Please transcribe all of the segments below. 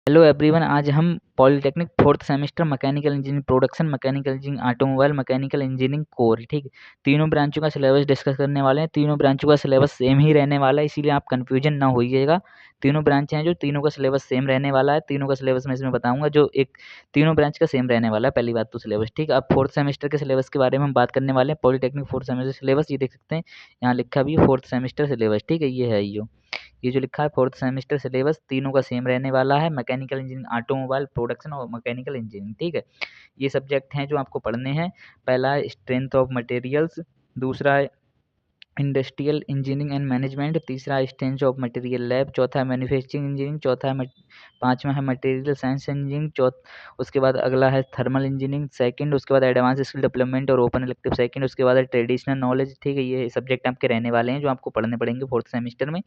Hello everyone, आज हम polytechnic fourth semester mechanical engineering production, mechanical engineering automobile, mechanical engineering core, ठीक है, तीनों ब्रांचों का सिलेबस डिस्कस करने वाले हैं। तीनों ब्रांचों का सिलेबस सेम ही रहने वाला है, इसीलिए आप कंफ्यूजन ना होइएगा। तीनों ब्रांच हैं जो तीनों का सिलेबस सेम रहने वाला है। तीनों का सिलेबस मैं इसमें बताऊंगा जो एक तीनों ब्रांच का सेम रहने वाला है। पहली बात तो सिलेबस, ठीक है। अब फोर्थ सेमेस्टर के सिलेबस के बारे में हम बात करने वाले हैं। पॉलिटेक्निक फोर्थ सेमेस्टर सिलेबस ये देख सकते हैं, यहाँ लिखा भी है फोर्थ सेमेस्टर सिलेबस, ठीक है। ये जो लिखा है फोर्थ सेमेस्टर सिलेबस तीनों का सेम रहने वाला है। मैकेनिकल इंजीनियरिंग ऑटोमोबाइल प्रोडक्शन और मैकेनिकल इंजीनियरिंग, ठीक है। ये सब्जेक्ट हैं जो आपको पढ़ने हैं। पहला है स्ट्रेंथ ऑफ मटेरियल्स, दूसरा है इंडस्ट्रियल इंजीनियरिंग एंड मैनेजमेंट, तीसरा है स्ट्रेंथ ऑफ मटेरियल लैब, चौथा है मैन्युफैक्चरिंग इंजीनियरिंग, चौथा है पांचवा है मटेरियल साइंस इंजीनियरिंग, उसके बाद अगला है थर्मल इंजीनियरिंग सेकंड, उसके बाद एडवांस स्किल डेवलपमेंट और ओपन इलेक्टिव सेकंड, उसके बाद है ट्रेडिशनल नॉलेज, ठीक है। ये सब्जेक्ट आपके रहने वाले हैं जो आपको पढ़ने पड़ेंगे फोर्थ सेमेस्टर में।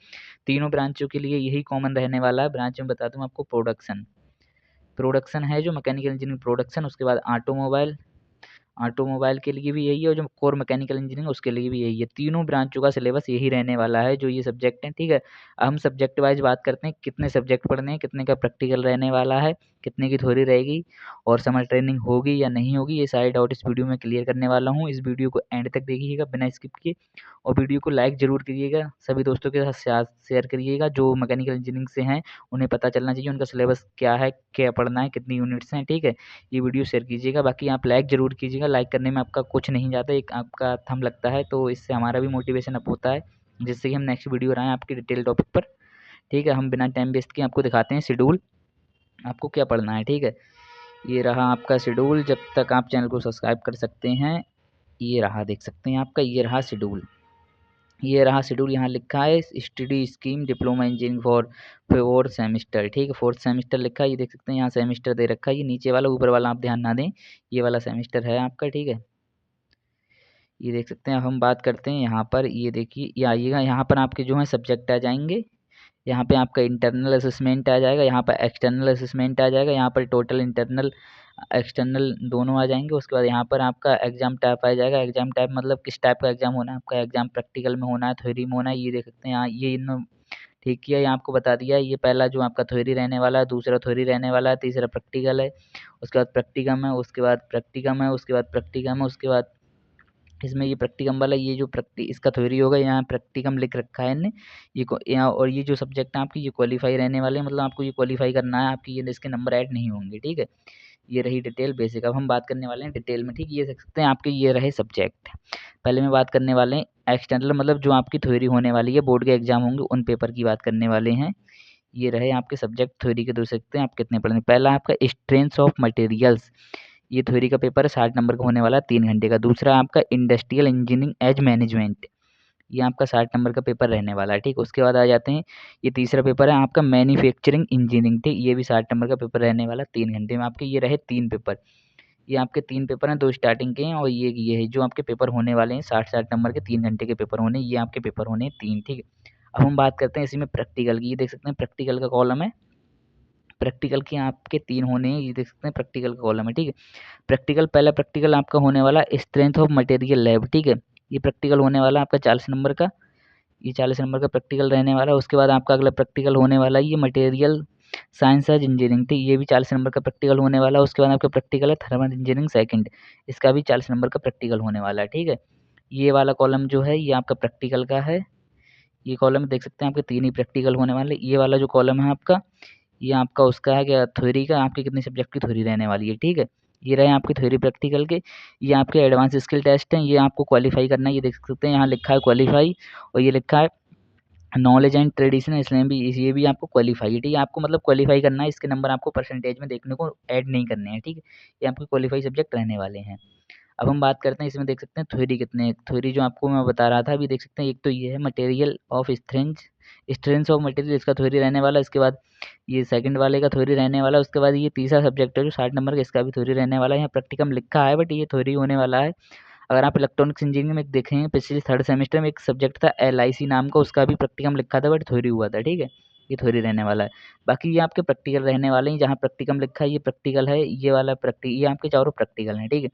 तीनों ब्रांचों के लिए यही कॉमन रहने वाला है। ब्रांच में बता दूं आपको, प्रोडक्शन प्रोडक्शन है जो मैकेनिकल इंजीनियरिंग प्रोडक्शन, उसके बाद ऑटोमोबाइल, ऑटोमोबाइल के लिए भी यही है, और जो कोर मैकेनिकल इंजीनियरिंग उसके लिए भी यही है। तीनों ब्रांचों का सिलेबस यही रहने वाला है जो ये सब्जेक्ट हैं, ठीक है। अब हम सब्जेक्ट वाइज बात करते हैं, कितने सब्जेक्ट पढ़ने हैं, कितने का प्रैक्टिकल रहने वाला है, कितने की थ्योरी रहेगी और समर ट्रेनिंग होगी या नहीं होगी, ये सारे डाउट इस वीडियो में क्लियर करने वाला हूँ। इस वीडियो को एंड तक देखिएगा बिना स्किप किए, और वीडियो को लाइक जरूर करिएगा, सभी दोस्तों के साथ शेयर करिएगा जो मैकेनिकल इंजीनियरिंग से हैं, उन्हें पता चलना चाहिए उनका सिलेबस क्या है, क्या पढ़ना है, कितनी यूनिट्स हैं, ठीक है। ये वीडियो शेयर कीजिएगा। बाकी आप लाइक ज़रूर कीजिएगा, लाइक करने में आपका कुछ नहीं जाता, एक आपका थंब लगता है, तो इससे हमारा भी मोटिवेशन अप होता है, जिससे कि हम नेक्स्ट वीडियो बनाएं आपकी डिटेल टॉपिक पर, ठीक है। हम बिना टाइम वेस्ट किए आपको दिखाते हैं शेड्यूल, आपको क्या पढ़ना है, ठीक है। ये रहा आपका शेड्यूल, जब तक आप चैनल को सब्सक्राइब कर सकते हैं। ये रहा, देख सकते हैं आपका, ये रहा शेड्यूल, ये रहा शेड्यूल। यहाँ लिखा है study scheme diploma engineering for fourth semester, ठीक है। फोर्थ सेमेस्टर लिखा है, ये देख सकते हैं, यहाँ सेमेस्टर दे रखा है। ये नीचे वाला, ऊपर वाला आप ध्यान ना दें, ये वाला सेमेस्टर है आपका, ठीक है। ये देख सकते हैं। अब हम बात करते हैं यहाँ पर, ये देखिए, ये आइएगा, यहाँ पर आपके जो है सब्जेक्ट आ जाएंगे। यहाँ पे आपका इंटरनल असेसमेंट आ जाएगा, यहाँ पर एक्सटर्नल असेसमेंट आ जाएगा, यहाँ पर टोटल इंटरनल एक्सटर्नल दोनों आ जाएंगे। उसके बाद यहाँ पर आपका एग्जाम टाइप आ जाएगा। एग्जाम टाइप मतलब किस टाइप का एग्जाम होना है, आपका एग्जाम प्रैक्टिकल में होना है, थ्योरी में होना है, ये देख सकते हैं यहाँ, ये इन ठीक किया, ये आपको बता दिया। ये पहला जो आपका थ्योरी रहने वाला है, दूसरा थ्योरी रहने वाला है, तीसरा प्रैक्टिकल है, उसके बाद प्रैक्टिकम है, उसके बाद प्रैक्टिकम है, उसके बाद प्रैक्टिकम है, उसके बाद इसमें ये प्रैक्टिकम वाला, ये जो इसका थ्योरी होगा, यहाँ प्रैक्टिकम लिख रखा है इनने, यहाँ, और ये जो सब्जेक्ट है आपकी, ये क्वालिफाई रहने वाले हैं, मतलब आपको ये क्वालिफाई करना है, आपकी ये इसके नंबर ऐड नहीं होंगे, ठीक है। ये रही डिटेल बेसिक। अब हम बात करने वाले हैं डिटेल में, ठीक है। ये देख सकते हैं आपके, ये रहे सब्जेक्ट। पहले में बात करने वाले हैं एक्सटर्नल, मतलब जो आपकी थ्योरी होने वाली है, बोर्ड के एग्जाम होंगे उन पेपर की बात करने वाले हैं। ये रहे आपके सब्जेक्ट थ्योरी के, देख सकते हैं आप कितने पढ़ने। पहला आपका स्ट्रेंथ ऑफ मटेरियल्स, ये थ्योरी का पेपर है, 60 नंबर का होने वाला है, 3 घंटे का। दूसरा आपका इंडस्ट्रियल इंजीनियरिंग एज मैनेजमेंट, ये आपका 60 नंबर का पेपर रहने वाला है, ठीक। उसके बाद आ जाते हैं, ये तीसरा पेपर है आपका मैन्युफैक्चरिंग इंजीनियरिंग, ठीक। ये भी 60 नंबर का पेपर रहने वाला है, 3 घंटे में आपके। ये रहे 3 पेपर, ये आपके 3 पेपर हैं, 2 स्टार्टिंग के हैं, और ये है जो आपके पेपर होने वाले हैं, 60-60 नंबर के 3 घंटे के पेपर होने, ये आपके पेपर होने हैं 3, ठीक है। अब हम बात करते हैं इसी में प्रैक्टिकल की। ये देख सकते हैं प्रैक्टिकल का कॉलम है, प्रैक्टिकल के आपके 3 होने हैं, ये देख सकते हैं प्रैक्टिकल का कॉलम है, ठीक है। प्रैक्टिकल, पहला प्रैक्टिकल आपका होने वाला स्ट्रेंथ ऑफ मटेरियल लैब, ठीक है। ये प्रैक्टिकल होने वाला आपका 40 नंबर का, ये 40 नंबर का प्रैक्टिकल रहने वाला है। उसके बाद आपका अगला प्रैक्टिकल होने वाला है ये मटेरियल साइंस एज इंजीनियरिंग, ठीक। ये भी 40 नंबर का प्रैक्टिकल होने वाला है। उसके बाद आपका प्रैक्टिकल है थर्मल इंजीनियरिंग सेकंड, इसका भी 40 नंबर का प्रैक्टिकल होने वाला है, ठीक है। ये वाला कॉलम जो है ये आपका प्रैक्टिकल का है, ये कॉलम देख सकते हैं आपके 3 ही प्रैक्टिकल होने वाले। ये वाला जो कॉलम है आपका, ये आपका उसका है क्या, थ्योरी का, आपके कितने सब्जेक्ट की थ्योरी रहने वाली है, ठीक है। ये रहे आपके थ्योरी प्रैक्टिकल के। ये आपके एडवांस स्किल टेस्ट हैं, ये आपको क्वालिफाई करना है, ये देख सकते हैं यहाँ लिखा है क्वालिफाई, और ये लिखा है नॉलेज एंड ट्रेडिशन, इसलिए भी ये भी आपको क्वालिफाई है, ठीक है। आपको मतलब क्वालिफाई करना है, इसके नंबर आपको परसेंटेज में देखने को ऐड नहीं करने हैं, ठीक है। ये आपके क्वालिफाई सब्जेक्ट रहने वाले हैं। अब हम बात करते हैं इसमें, देख सकते हैं थ्योरी कितने, थ्योरी जो आपको मैं बता रहा था अभी, देख सकते हैं एक तो ये है material of strength of material, इसका थ्योरी रहने वाला है। इसके बाद ये सेकंड वाले का थ्योरी रहने वाला है। उसके बाद ये तीसरा सब्जेक्ट है जो 60 नंबर का, इसका भी थ्योरी रहने वाला है। यहाँ प्रैक्टिकम लिखा है बट ये थ्योरी होने वाला है। अगर आप इलेक्ट्रॉनिक्स इंजीनियरिंग में देखें, पिछले थर्ड सेमेस्टर में एक सब्जेक्ट था LIC नाम का, उसका भी प्रैक्टिकम लिखा था बट थ्योरी हुआ था, ठीक है। ये थ्योरी रहने वाला है। बाकी ये आपके प्रैक्टिकल रहने वाले हैं, जहाँ प्रैक्टिकम लिखा है ये प्रैक्टिकल है, ये वाला ये आपके चारों प्रैक्टिकल हैं, ठीक है।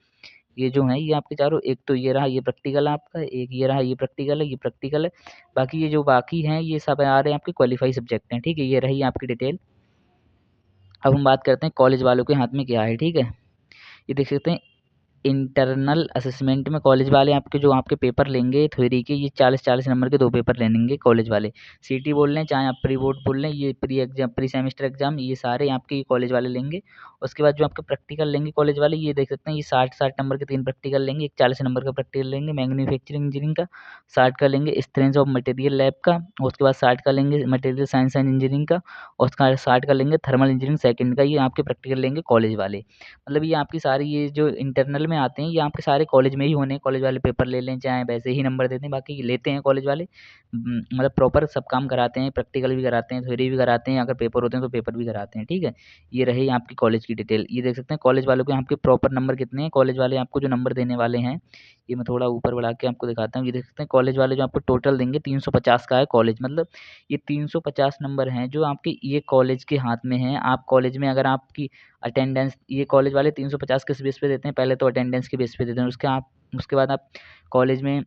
ये जो है ये आपके चारों, एक तो ये रहा ये प्रैक्टिकल है आपका, एक ये रहा ये प्रैक्टिकल है, ये प्रैक्टिकल है। बाकी ये जो बाकी हैं ये सब आ रहे हैं आपके क्वालिफाई सब्जेक्ट हैं, ठीक है। ये रही आपकी डिटेल। अब हम बात करते हैं कॉलेज वालों के हाथ में क्या है, ठीक है। ये देख सकते हैं इंटरनल असेसमेंट में कॉलेज वाले आपके जो आपके पेपर लेंगे थ्योरी के, ये 40-40 नंबर के 2 पेपर लेंगे कॉलेज वाले। सीटी बोल लें चाहे आप प्री बोर्ड बोल लें, ये pre exam, pre semester exam, ये सारे आपके कॉलेज वाले लेंगे। उसके बाद जो आपके प्रैक्टिकल लेंगे कॉलेज वाले, ये देख सकते हैं ये 60-60 नंबर के 3 प्रैक्टिकल लेंगे, एक 40 नंबर का प्रैक्टिकल लेंगे मैन्युफैक्चरिंग इंजीनियरिंग का, 60 का लेंगे स्ट्रेंथ ऑफ मटेरियल लैब का, उसके बाद 60 का लेंगे मटेरियल साइंस एंड इंजीनियरिंग का, और उसका 60 का लेंगे थर्मल इंजीनियरिंग सेकंड का। ये आपके प्रैक्टिकल लेंगे कॉलेज वाले। मतलब ये आपकी सारी ये जो इंटरनल में आते हैं ये आपके सारे कॉलेज में ही होने हैं। कॉलेज वाले पेपर ले लें चाहे वैसे ही नंबर देते हैं, बाकी ये लेते हैं कॉलेज वाले। मतलब प्रॉपर सब काम कराते हैं, प्रैक्टिकल भी कराते हैं, थ्योरी भी कराते हैं, अगर पेपर होते हैं तो पेपर भी कराते हैं, ठीक है। ये रही आपकी कॉलेज की डिटेल। ये देख सकते हैं कॉलेज वालों के आपके प्रॉपर नंबर कितने हैं। कॉलेज वाले आपको जो नंबर देने वाले हैं, ये मैं थोड़ा ऊपर बढ़ा के आपको दिखाता हूँ। ये देख सकते हैं कॉलेज वाले जो आपको टोटल देंगे 350 का है कॉलेज, मतलब ये 350 नंबर हैं जो आपके ये कॉलेज के हाथ में हैं। आप कॉलेज में अगर आपकी अटेंडेंस, ये कॉलेज वाले 350 किस बेस पे देते हैं, पहले तो अटेंडेंस के बेस पे देते हैं, उसके बाद आप कॉलेज में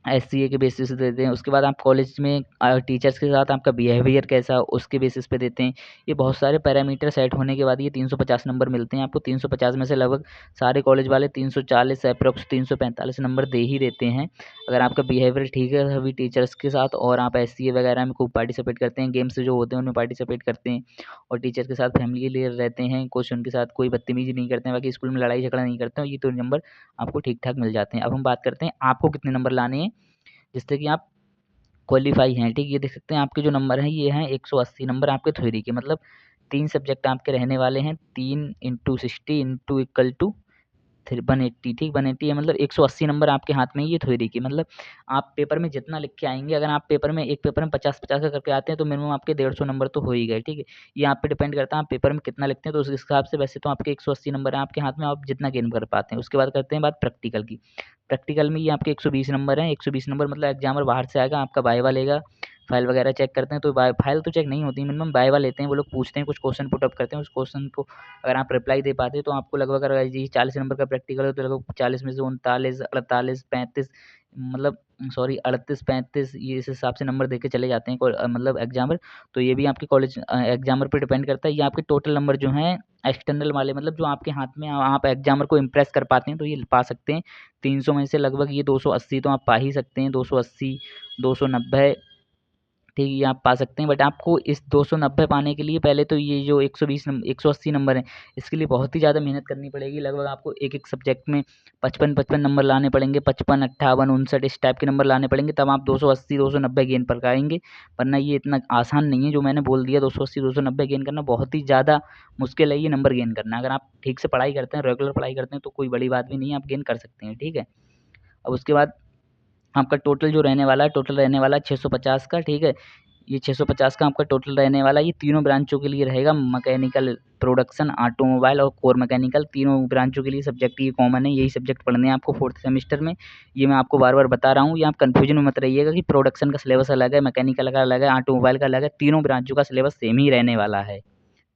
एससीए के बेसिस पे देते हैं। उसके बाद आप कॉलेज में टीचर्स के साथ आपका बिहेवियर कैसा है उसके बेसिस पे देते हैं। ये बहुत सारे पैरामीटर सेट होने के बाद ये 350 नंबर मिलते हैं आपको। 350 में से लगभग सारे कॉलेज वाले 340 अप्रोक्स 345 नंबर दे ही देते हैं। अगर आपका बिहेवियर ठीक है सभी टीचर्स के साथ, और आप एससीए वगैरह में खूब पार्टिसिपेट करते हैं, गेम्स जो होते हैं उनमें पार्टिसिपेट करते हैं, और टीचर के साथ फैमिली रहते हैं, कुछ उनके साथ कोई बदतमीजी नहीं करते हैं, बाकी स्कूल में लड़ाई झगड़ा नहीं करते हैं, ये तो नंबर आपको ठीक ठाक मिल जाते हैं। अब हम बात करते हैं आपको कितने नंबर लाने हैं जिससे कि आप क्वालीफाई हैं, ठीक। ये देख सकते हैं आपके जो नंबर हैं ये हैं 180 नंबर आपके थ्योरी के, मतलब 3 सब्जेक्ट आपके रहने वाले हैं, 3 × 60 × इक्वल टू 180, ठीक। 180 है मतलब 180 नंबर आपके हाथ में ये थ्योरी की। मतलब आप पेपर में जितना लिख के आएंगे, अगर आप पेपर में एक पेपर में 50-50 का करके आते हैं तो मिनिमम आपके 150 नंबर तो हो ही गए, ठीक है। ये आप पे डिपेंड करता है आप पेपर में कितना लिखते हैं, तो उस हिसाब से वैसे तो आपके 180 नंबर हैं आपके हाथ में, आप जितना गेन कर पाते हैं। उसके बाद करते हैं बात प्रैक्टिकल की। प्रैक्टिकल में ये आपके 120 नंबर हैं। 120 नंबर मतलब एग्जामर बाहर से आएगा, आपका वाइवा लेगा, फाइल वगैरह चेक करते हैं, तो फाइल तो चेक नहीं होती, मिनिमम वाइवा लेते हैं, वो लोग पूछते हैं, कुछ क्वेश्चन पुट अप करते हैं, उस क्वेश्चन को अगर आप रिप्लाई दे पाते हैं तो आपको लगभग, अगर ये 40 नंबर का प्रैक्टिकल है तो लगभग 40 में से 39, 48, 35, मतलब सॉरी 38, 35, ये इस हिसाब से नंबर दे के चले जाते हैं मतलब एग्जामर। तो ये भी आपके कॉलेज एग्जामर पे डिपेंड करता है। ये आपके टोटल नंबर जो हैं एक्सटर्नल वाले, मतलब जो आपके हाथ में आप एग्जामर को इम्प्रेस कर पाते हैं तो ये पा सकते हैं। 300 में से लगभग ये 280 तो आप पा ही सकते हैं, 280, 290, ठीक, ये आप पा सकते हैं। बट आपको इस 290 पाने के लिए पहले तो ये जो 120 नंबर 180 नंबर हैं, इसके लिए बहुत ही ज़्यादा मेहनत करनी पड़ेगी। लगभग आपको एक सब्जेक्ट में 55-55 नंबर लाने पड़ेंगे, 55, 58, 59 इस टाइप के नंबर लाने पड़ेंगे, तब आप 280, 290 गेन कर पाएंगे। वरना ये इतना आसान नहीं है जो मैंने बोल दिया। 280, 290 गेन करना बहुत ही ज़्यादा मुश्किल है, ये नंबर गेन करना। अगर आप ठीक से पढ़ाई करते हैं, रेगुलर पढ़ाई करते हैं, तो कोई बड़ी बात भी नहीं है, आप गेन कर सकते हैं, ठीक है। अब उसके बाद आपका टोटल जो रहने वाला है, टोटल रहने वाला है 650 का, ठीक है। ये 650 का आपका टोटल रहने वाला है। ये तीनों ब्रांचों के लिए रहेगा, मैकेनिकल, प्रोडक्शन, ऑटोमोबाइल और कोर मैकेनिकल, तीनों ब्रांचों के लिए सब्जेक्ट ये कॉमन है। यही सब्जेक्ट पढ़ने हैं आपको 4th सेमेस्टर में। ये मैं आपको बार बार बता रहा हूँ, ये आप कन्फ्यूजन में मत रहिएगा कि प्रोडक्शन का सिलेबस अलग है, मैकेनिकल का अलग है, ऑटोमोबाइल का अलग है। तीनों ब्रांचों का सिलेबस सेम ही रहने वाला है,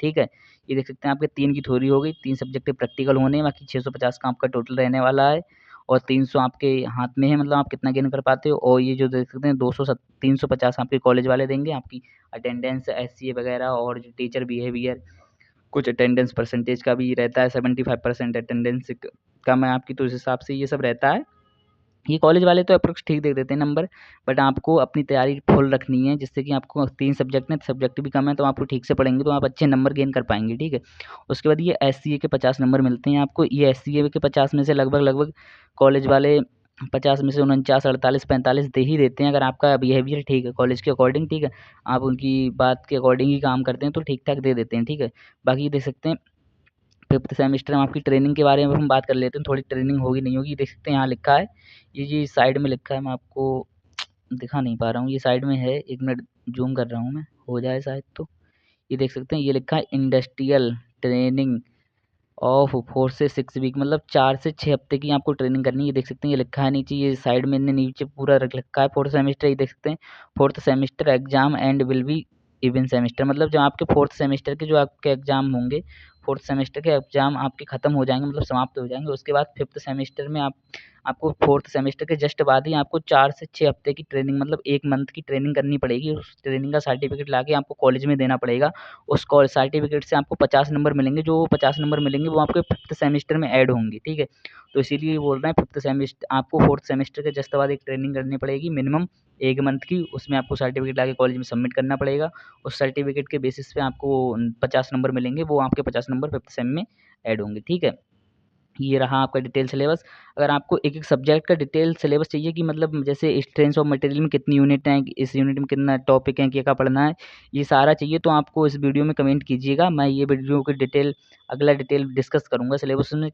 ठीक है। ये देख सकते हैं आपके 3 की थ्योरी हो गई, 3 सब्जेक्ट प्रैक्टिकल होने हैं, बाकी 650 का आपका टोटल रहने वाला है, और 300 आपके हाथ में है, मतलब आप कितना गेन कर पाते हो। और ये जो देख सकते हैं 350 आपके कॉलेज वाले देंगे, आपकी अटेंडेंस, एससीए वगैरह, और जो टीचर बिहेवियर, कुछ अटेंडेंस परसेंटेज का भी रहता है, 75% अटेंडेंस कम है आपकी, तो उस हिसाब से ये सब रहता है। ये कॉलेज वाले तो अप्रोक्स ठीक दे देते हैं नंबर, बट आपको अपनी तैयारी फुल रखनी है, जिससे कि आपको 3 सब्जेक्ट में सब्जेक्ट भी कम है, तो आपको ठीक से पढ़ेंगे तो आप अच्छे नंबर गेन कर पाएंगे, ठीक है। उसके बाद ये एससीए के 50 नंबर मिलते हैं आपको। ये एससीए के 50 में से लगभग कॉलेज वाले 50 में से 49, 48, 45 दे ही देते हैं, अगर आपका बिहेवियर ठीक है कॉलेज के अकॉर्डिंग, ठीक है, आप उनकी बात के अकॉर्डिंग ही काम करते हैं तो ठीक ठाक दे देते हैं, ठीक है। बाकी देख सकते हैं 5th सेमेस्टर में आपकी ट्रेनिंग के बारे में हम बात कर लेते हैं, थोड़ी ट्रेनिंग होगी नहीं होगी। देख सकते हैं यहाँ लिखा है, ये साइड में लिखा है, मैं आपको दिखा नहीं पा रहा हूँ, ये साइड में है, 1 मिनट जूम कर रहा हूँ मैं, हो जाए शायद तो। ये देख सकते हैं, ये लिखा है इंडस्ट्रियल ट्रेनिंग ऑफ 4 से 6 वीक, मतलब 4 से 6 हफ्ते की आपको ट्रेनिंग करनी है। ये देख सकते हैं, ये लिखा है नीचे, ये साइड में नीचे पूरा रख लिखा है 4th सेमेस्टर। ये देख सकते हैं 4th semester exam and will be even semester, मतलब जो आपके 4th सेमेस्टर के जो आपके एग्जाम होंगे, 4th सेमेस्टर के एग्जाम आपके खत्म हो जाएंगे, मतलब समाप्त हो जाएंगे। उसके बाद 5th सेमेस्टर में आप आपको 4th सेमेस्टर के जस्ट बाद ही आपको 4 से 6 हफ्ते की ट्रेनिंग मतलब 1 मंथ की ट्रेनिंग करनी पड़ेगी। उस ट्रेनिंग का सर्टिफिकेट लाके आपको कॉलेज में देना पड़ेगा। उस सर्टिफिकेट से आपको 50 नंबर मिलेंगे, जो 50 नंबर मिलेंगे वो आपके 5th सेमेस्टर में ऐड होंगे, ठीक है। तो इसीलिए बोल रहे हैं 5th सेमेस्टर आपको 4th सेमेस्टर के जस्ट बाद एक ट्रेनिंग करनी पड़ेगी मिनिमम 1 मंथ की। उसमें आपको सर्टिफिकेट लाके कॉलेज में सबमिट करना पड़ेगा। उस सर्टिफिकेट के बेसिस पे आपको 50 नंबर मिलेंगे, वो आपके 50 नंबर 5th सेम में ऐड होंगे, ठीक है। ये रहा आपका डिटेल सिलेबस। अगर आपको एक-एक सब्जेक्ट का डिटेल सिलेबस चाहिए कि मतलब जैसे स्ट्रेंथ ऑफ मटेरियल में कितनी यूनिट हैं, इस यूनिट में कितना टॉपिक है, क्या-क्या पढ़ना है, ये सारा चाहिए तो आपको इस वीडियो में कमेंट कीजिएगा। मैं ये वीडियो की डिटेल अगला डिटेल डिस्कस करूँगा सिलेबस में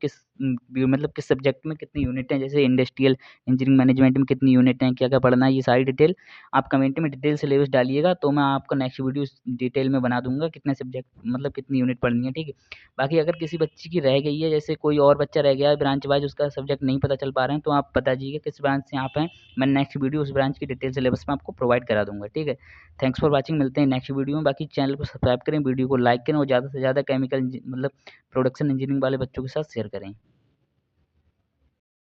मतलब किस सब्जेक्ट में कितनी यूनिट हैं, जैसे इंडस्ट्रियल इंजीनियरिंग मैनेजमेंट में कितनी यूनिट हैं, क्या-क्या पढ़ना है, ये सारी डिटेल आप कमेंट में डिटेल सिलेबस डालिएगा तो मैं आपका नेक्स्ट वीडियो डिटेल में बना दूँगा कितने सब्जेक्ट मतलब कितनी यूनिट पढ़नी है, ठीक है। बाकी अगर किसी बच्चे की रह गई है, जैसे कोई और बच्चा रह गया है ब्रांच वाइज उसका सब्जेक्ट नहीं पता चल पा रहे हैं, तो आप बता दीजिए किस ब्रांच से आप हैं। मैं नेक्स्ट वीडियो उस ब्रांच की डिटेल सिलेबस में आपको प्रोवाइड करा दूँगा, ठीक है। थैंक्स फॉर वाचिंग, मिलते हैं नेक्स्ट वीडियो में। बाकी चैनल को सब्सक्राइब करें, वीडियो को लाइक करें और ज़्यादा से ज़्यादा केमिकल मतलब प्रोडक्शन इंजीनियरिंग वाले बच्चों के साथ शेयर करें।